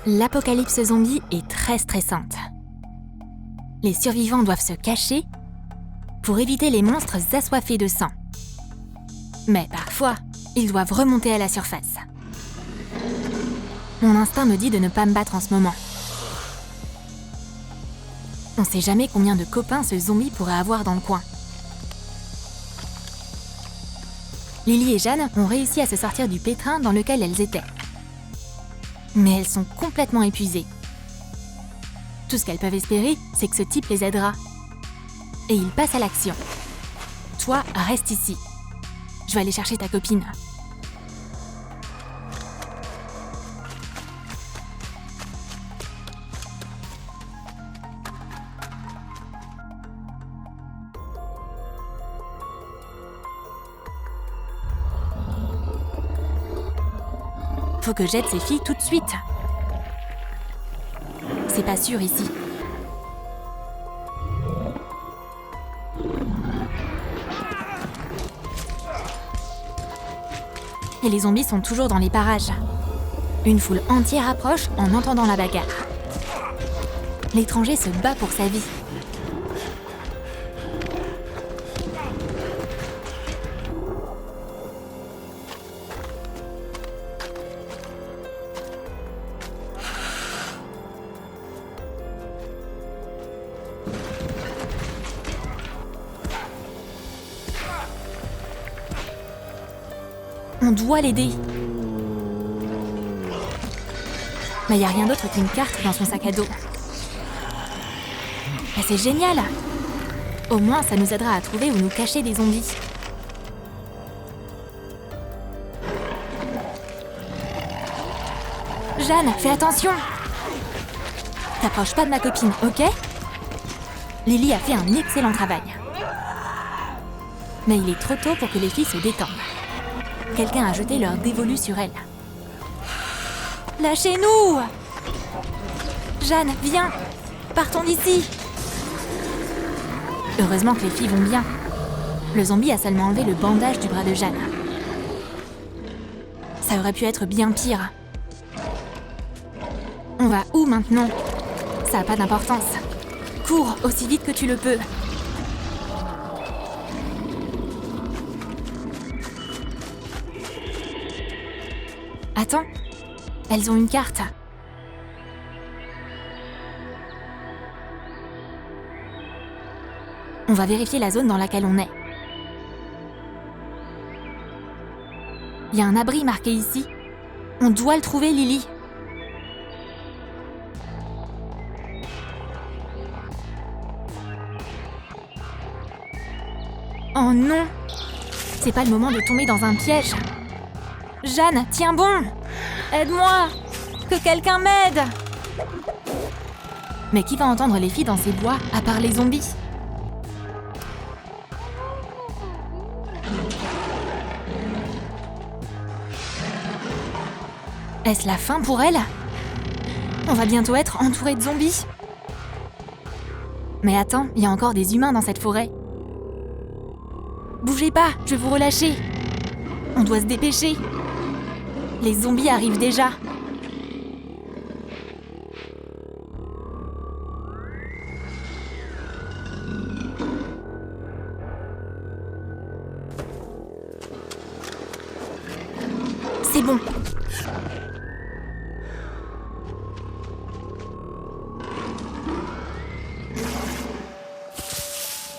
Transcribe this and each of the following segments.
L'apocalypse zombie est très stressante. Les survivants doivent se cacher pour éviter les monstres assoiffés de sang. Mais parfois, ils doivent remonter à la surface. Mon instinct me dit de ne pas me battre en ce moment. On sait jamais combien de copains ce zombie pourrait avoir dans le coin. Lily et Jeanne ont réussi à se sortir du pétrin dans lequel elles étaient. Mais elles sont complètement épuisées. Tout ce qu'elles peuvent espérer, c'est que ce type les aidera. Et il passe à l'action. Toi, reste ici. Je vais aller chercher ta copine. Faut que j'aide ces filles tout de suite. C'est pas sûr ici. Et les zombies sont toujours dans les parages. Une foule entière approche en entendant la bagarre. L'étranger se bat pour sa vie. On doit l'aider. Mais il n'y a rien d'autre qu'une carte dans son sac à dos. Mais c'est génial! Au moins, ça nous aidera à trouver où nous cacher des zombies. Jeanne, fais attention! T'approches pas de ma copine, ok? Lily a fait un excellent travail. Mais il est trop tôt pour que les filles se détendent. Quelqu'un a jeté leur dévolu sur elle. Lâchez-nous! Jeanne, viens! Partons d'ici! Heureusement que les filles vont bien. Le zombie a seulement enlevé le bandage du bras de Jeanne. Ça aurait pu être bien pire. On va où maintenant? Ça n'a pas d'importance. Cours aussi vite que tu le peux. Attends, elles ont une carte. On va vérifier la zone dans laquelle on est. Il y a un abri marqué ici. On doit le trouver, Lily. Oh non! C'est pas le moment de tomber dans un piège. Jeanne, tiens bon! Aide-moi! Que quelqu'un m'aide! Mais qui va entendre les filles dans ces bois, à part les zombies? Est-ce la fin pour elle? On va bientôt être entouré de zombies. Mais attends, il y a encore des humains dans cette forêt. Bougez pas, je vais vous relâcher. On doit se dépêcher. Les zombies arrivent déjà. C'est bon.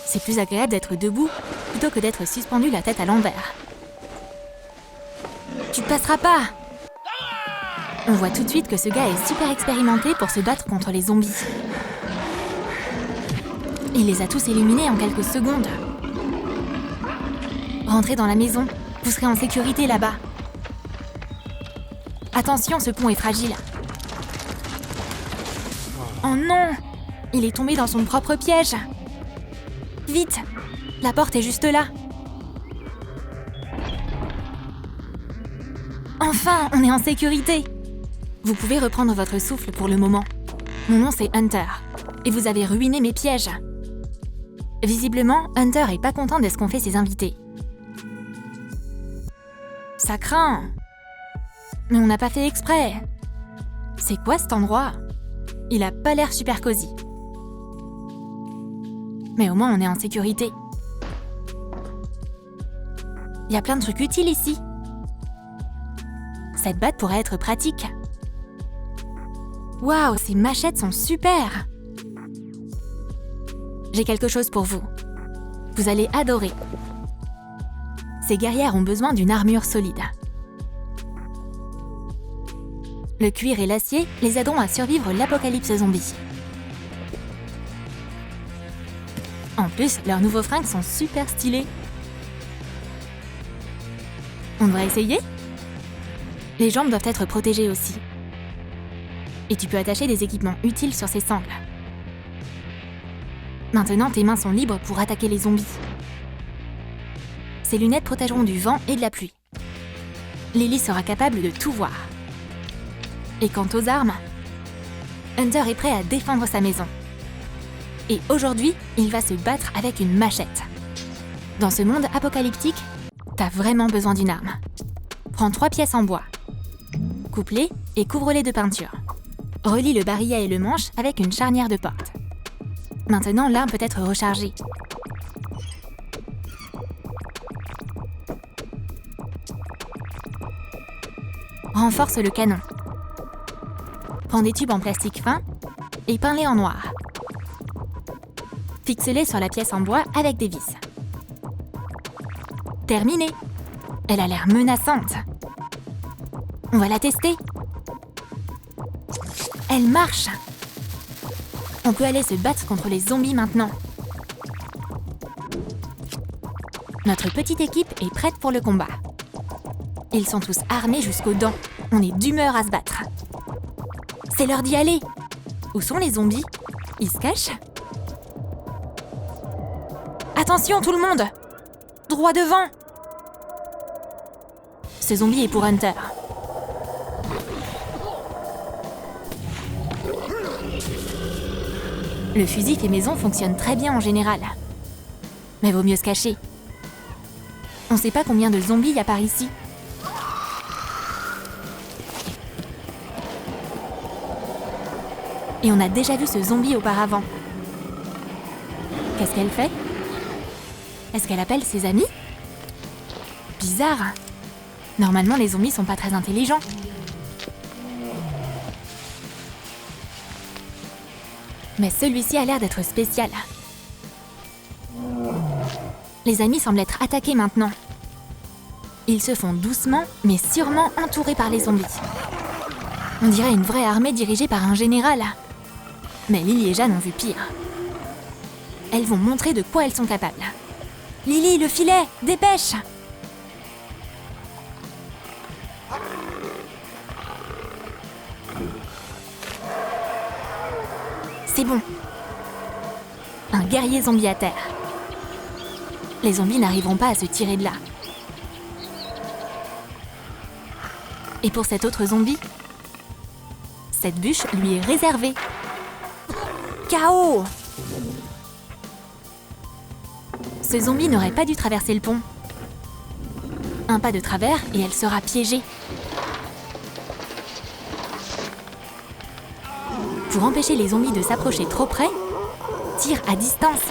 C'est plus agréable d'être debout plutôt que d'être suspendu la tête à l'envers. Tu passeras pas! On voit tout de suite que ce gars est super expérimenté pour se battre contre les zombies. Il les a tous éliminés en quelques secondes. Rentrez dans la maison, vous serez en sécurité là-bas. Attention, ce pont est fragile. Oh non! Il est tombé dans son propre piège. Vite! La porte est juste là. Enfin, on est en sécurité. Vous pouvez reprendre votre souffle pour le moment. Mon nom c'est Hunter, et vous avez ruiné mes pièges. Visiblement, Hunter est pas content de ce qu'ont fait ses invités. Ça craint. Mais on n'a pas fait exprès. C'est quoi cet endroit? Il a pas l'air super cosy. Mais au moins on est en sécurité. Il y a plein de trucs utiles ici. Cette batte pourrait être pratique. Waouh, ces machettes sont super! J'ai quelque chose pour vous. Vous allez adorer. Ces guerrières ont besoin d'une armure solide. Le cuir et l'acier les aideront à survivre l'apocalypse zombie. En plus, leurs nouveaux fringues sont super stylés. On devrait essayer? Les jambes doivent être protégées aussi. Et tu peux attacher des équipements utiles sur ces sangles. Maintenant, tes mains sont libres pour attaquer les zombies. Ces lunettes protégeront du vent et de la pluie. Lily sera capable de tout voir. Et quant aux armes, Hunter est prêt à défendre sa maison. Et aujourd'hui, il va se battre avec une machette. Dans ce monde apocalyptique, t'as vraiment besoin d'une arme. Prends 3 pièces en bois. Coupe-les et couvre-les de peinture. Relie le barillet et le manche avec une charnière de porte. Maintenant, l'arme peut être rechargée. Renforce le canon. Prends des tubes en plastique fin et peins-les en noir. Fixe-les sur la pièce en bois avec des vis. Terminé! Elle a l'air menaçante. On va la tester. Elle marche! On peut aller se battre contre les zombies maintenant. Notre petite équipe est prête pour le combat. Ils sont tous armés jusqu'aux dents. On est d'humeur à se battre. C'est l'heure d'y aller. Où sont les zombies? Ils se cachent? Attention tout le monde! Droit devant! Ce zombie est pour Hunter. Le fusil fait maison fonctionne très bien en général. Mais vaut mieux se cacher. On sait pas combien de zombies il y a par ici. Et on a déjà vu ce zombie auparavant. Qu'est-ce qu'elle fait? Est-ce qu'elle appelle ses amis? Bizarre. Normalement, les zombies sont pas très intelligents. Mais celui-ci a l'air d'être spécial. Les amis semblent être attaqués maintenant. Ils se font doucement, mais sûrement entourés par les zombies. On dirait une vraie armée dirigée par un général. Mais Lily et Jeanne ont vu pire. Elles vont montrer de quoi elles sont capables. Lily, le filet! Dépêche! C'est bon. Un guerrier zombie à terre. Les zombies n'arriveront pas à se tirer de là. Et pour cet autre zombie, cette bûche lui est réservée. KO! Ce zombie n'aurait pas dû traverser le pont. Un pas de travers et elle sera piégée. Pour empêcher les zombies de s'approcher trop près, tire à distance.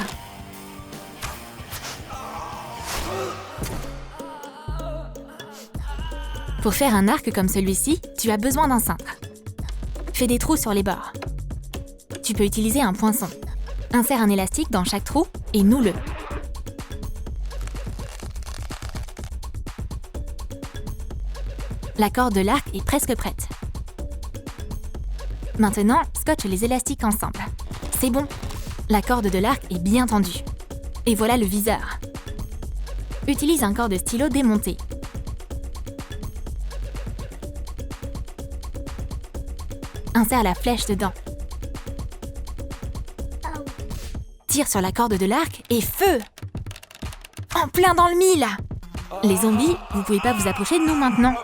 Pour faire un arc comme celui-ci, tu as besoin d'un cintre. Fais des trous sur les bords. Tu peux utiliser un poinçon. Insère un élastique dans chaque trou et noue-le. La corde de l'arc est presque prête. Maintenant, scotche les élastiques ensemble. C'est bon. La corde de l'arc est bien tendue. Et voilà le viseur. Utilise un corps de stylo démonté. Insère la flèche dedans. Tire sur la corde de l'arc et feu! En plein dans le mille! Les zombies, vous pouvez pas vous approcher de nous maintenant.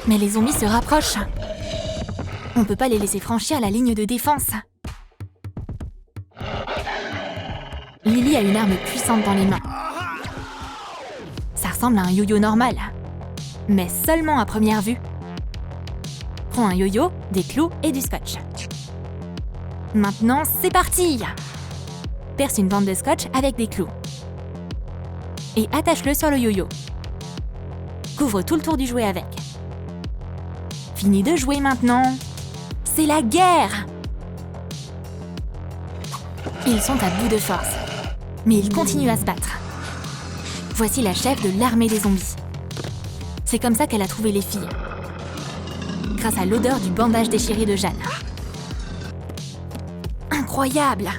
Mais les zombies se rapprochent. On peut pas les laisser franchir la ligne de défense. Lily a une arme puissante dans les mains. Ça ressemble à un yo-yo normal, mais seulement à première vue. faut un yo-yo, des clous et du scotch. Maintenant, c'est parti! Perce une bande de scotch avec des clous. Et attache-le sur le yo-yo. Couvre tout le tour du jouet avec. Fini de jouer maintenant. C'est la guerre! Ils sont à bout de force. Mais ils continuent à se battre. Voici la chef de l'armée des zombies. C'est comme ça qu'elle a trouvé les filles. Grâce à l'odeur du bandage déchiré de Jeanne. Incroyable!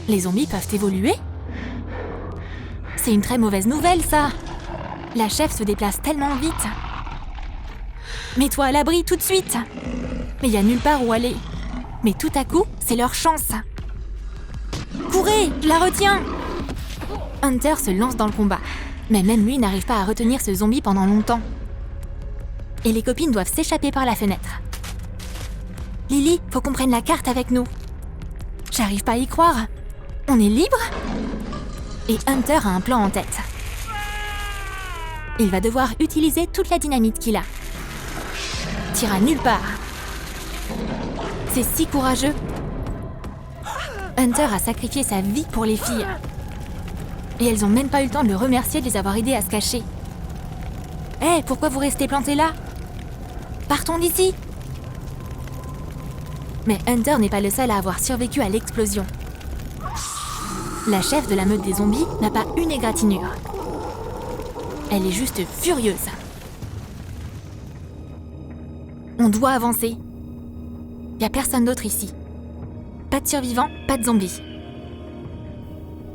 Les zombies peuvent évoluer? C'est une très mauvaise nouvelle, ça! La chef se déplace tellement vite. Mets-toi à l'abri tout de suite! Mais il n'y a nulle part où aller. Mais tout à coup, c'est leur chance. Courez, je la retiens! Hunter se lance dans le combat. Mais même lui n'arrive pas à retenir ce zombie pendant longtemps. Et les copines doivent s'échapper par la fenêtre. Lily, faut qu'on prenne la carte avec nous. J'arrive pas à y croire. On est libre? Et Hunter a un plan en tête. Il va devoir utiliser toute la dynamite qu'il a. Tira nulle part. C'est si courageux. Hunter a sacrifié sa vie pour les filles. Et elles ont même pas eu le temps de le remercier de les avoir aidées à se cacher. Hé, pourquoi vous restez plantés là? Partons d'ici! Mais Hunter n'est pas le seul à avoir survécu à l'explosion. La chef de la meute des zombies n'a pas une égratignure. Elle est juste furieuse. On doit avancer. Y a personne d'autre ici. Pas de survivants, pas de zombies.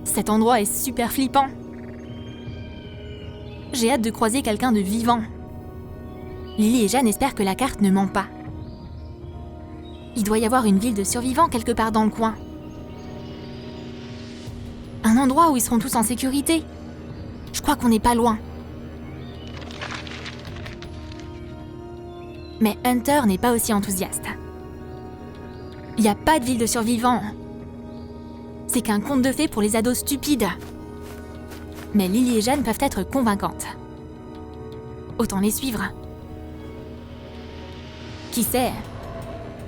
Cet endroit est super flippant. J'ai hâte de croiser quelqu'un de vivant. Lily et Jeanne espèrent que la carte ne ment pas. Il doit y avoir une ville de survivants quelque part dans le coin. Un endroit où ils seront tous en sécurité. Je crois qu'on n'est pas loin. Mais Hunter n'est pas aussi enthousiaste. Il n'y a pas de ville de survivants. C'est qu'un conte de fées pour les ados stupides. Mais Lily et Jeanne peuvent être convaincantes. Autant les suivre. Qui sait?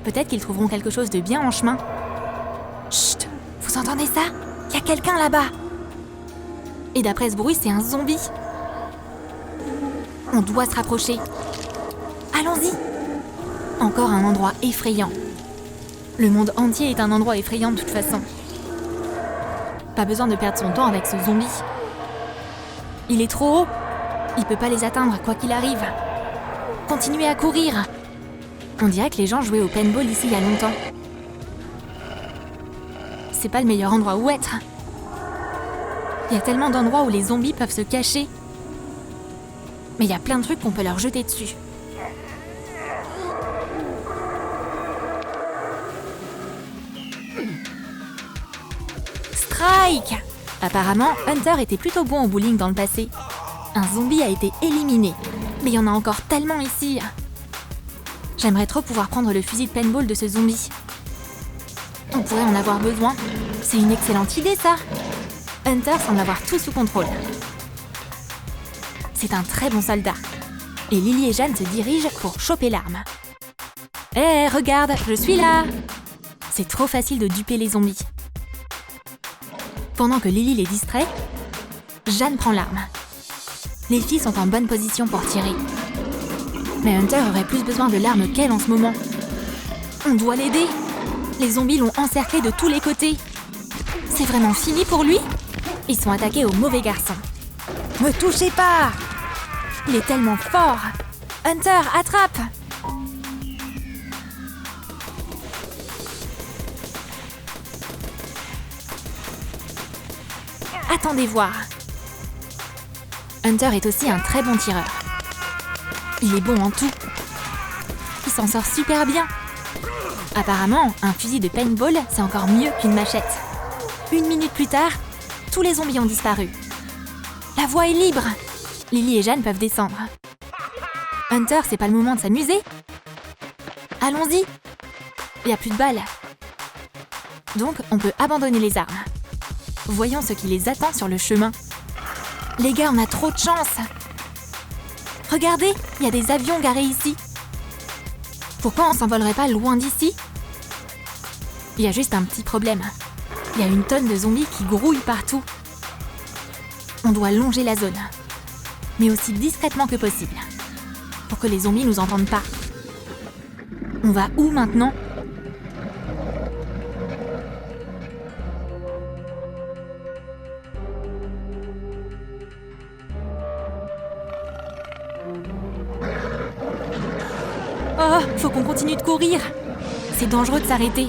Peut-être qu'ils trouveront quelque chose de bien en chemin. Chut! Vous entendez ça? Il y a quelqu'un là-bas! Et d'après ce bruit, c'est un zombie. On doit se rapprocher. Allons-y! Encore un endroit effrayant. Le monde entier est un endroit effrayant de toute façon. Pas besoin de perdre son temps avec ce zombie. Il est trop haut. Il peut pas les atteindre quoi qu'il arrive. Continuez à courir. On dirait que les gens jouaient au paintball ici il y a longtemps. C'est pas le meilleur endroit où être. Il y a tellement d'endroits où les zombies peuvent se cacher. Mais il y a plein de trucs qu'on peut leur jeter dessus. Strike! Apparemment, Hunter était plutôt bon au bowling dans le passé. Un zombie a été éliminé. Mais il y en a encore tellement ici. J'aimerais trop pouvoir prendre le fusil de paintball de ce zombie. On pourrait en avoir besoin. C'est une excellente idée, ça. Hunter semble avoir tout sous contrôle. C'est un très bon soldat. Et Lily et Jeanne se dirigent pour choper l'arme. Hé, regarde, je suis là! C'est trop facile de duper les zombies. Pendant que Lily les distrait, Jeanne prend l'arme. Les filles sont en bonne position pour tirer. Mais Hunter aurait plus besoin de l'arme qu'elle en ce moment. On doit l'aider. Les zombies l'ont encerclé de tous les côtés. C'est vraiment fini pour lui? Ils sont attaqués au mauvais garçon. Me touchez pas! Il est tellement fort! Hunter, attrape! Attendez voir. Hunter est aussi un très bon tireur. Il est bon en tout. Il s'en sort super bien. Apparemment, un fusil de paintball, c'est encore mieux qu'une machette. 1 minute plus tard, tous les zombies ont disparu. La voie est libre. Lily et Jeanne peuvent descendre. Hunter, c'est pas le moment de s'amuser? Allons-y. Il n'y a plus de balles. Donc, on peut abandonner les armes. Voyons ce qui les attend sur le chemin. Les gars, on a trop de chance. Regardez, il y a des avions garés ici. Pourquoi on s'envolerait pas loin d'ici? Il y a juste un petit problème. Il y a une tonne de zombies qui grouillent partout. On doit longer la zone, mais aussi discrètement que possible, pour que les zombies nous entendent pas. On va où maintenant? Oh, faut qu'on continue de courir. C'est dangereux de s'arrêter.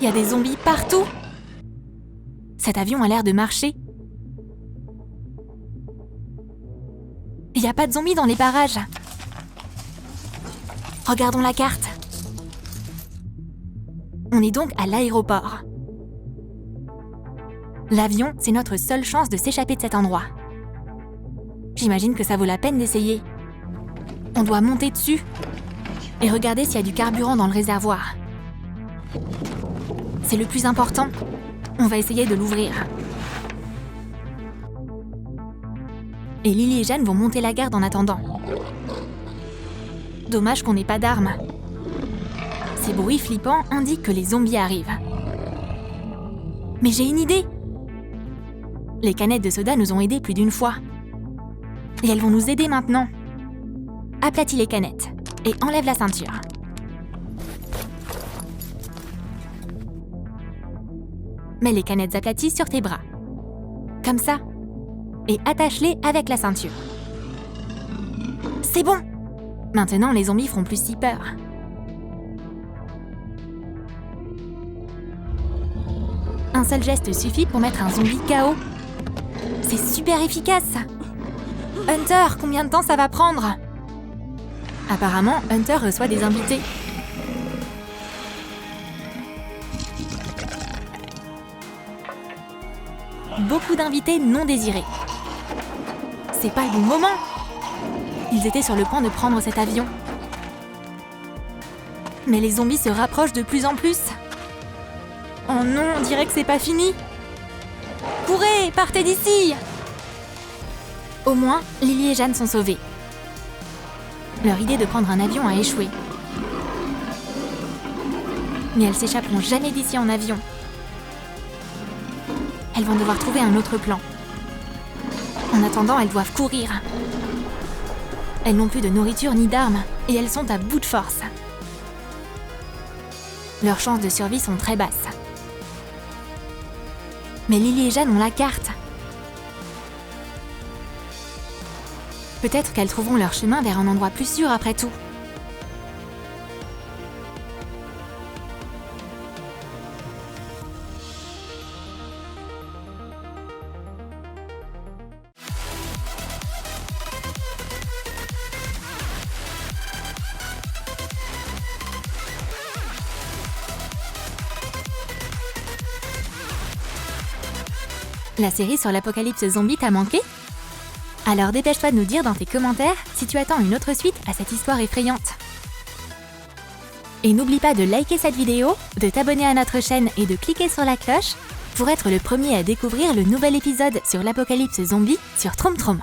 Il y a des zombies partout. Cet avion a l'air de marcher. Il n'y a pas de zombies dans les parages. Regardons la carte. On est donc à l'aéroport. L'avion, c'est notre seule chance de s'échapper de cet endroit. J'imagine que ça vaut la peine d'essayer. On doit monter dessus et regarder s'il y a du carburant dans le réservoir. C'est le plus important. On va essayer de l'ouvrir. Et Lily et Jeanne vont monter la garde en attendant. Dommage qu'on n'ait pas d'armes. Ces bruits flippants indiquent que les zombies arrivent. Mais j'ai une idée! Les canettes de soda nous ont aidés plus d'une fois. Et elles vont nous aider maintenant. Aplatis les canettes et enlève la ceinture. Mets les canettes aplaties sur tes bras. Comme ça. Et attache-les avec la ceinture. C'est bon! Maintenant, les zombies feront plus si peur. Un seul geste suffit pour mettre un zombie KO. C'est super efficace! Hunter, combien de temps ça va prendre? Apparemment, Hunter reçoit des invités. Beaucoup d'invités non désirés. C'est pas le bon moment. Ils étaient sur le point de prendre cet avion. Mais les zombies se rapprochent de plus en plus. Oh non, on dirait que c'est pas fini. Courez, partez d'ici! Au moins, Lily et Jeanne sont sauvées. Leur idée de prendre un avion a échoué. Mais elles s'échapperont jamais d'ici en avion. Elles vont devoir trouver un autre plan. En attendant, elles doivent courir. Elles n'ont plus de nourriture ni d'armes et elles sont à bout de force. Leurs chances de survie sont très basses. Mais Lily et Jeanne ont la carte. Peut-être qu'elles trouveront leur chemin vers un endroit plus sûr après tout. La série sur l'apocalypse zombie t'a manqué? Alors dépêche-toi de nous dire dans tes commentaires si tu attends une autre suite à cette histoire effrayante. Et n'oublie pas de liker cette vidéo, de t'abonner à notre chaîne et de cliquer sur la cloche pour être le premier à découvrir le nouvel épisode sur l'apocalypse zombie sur Troom Troom.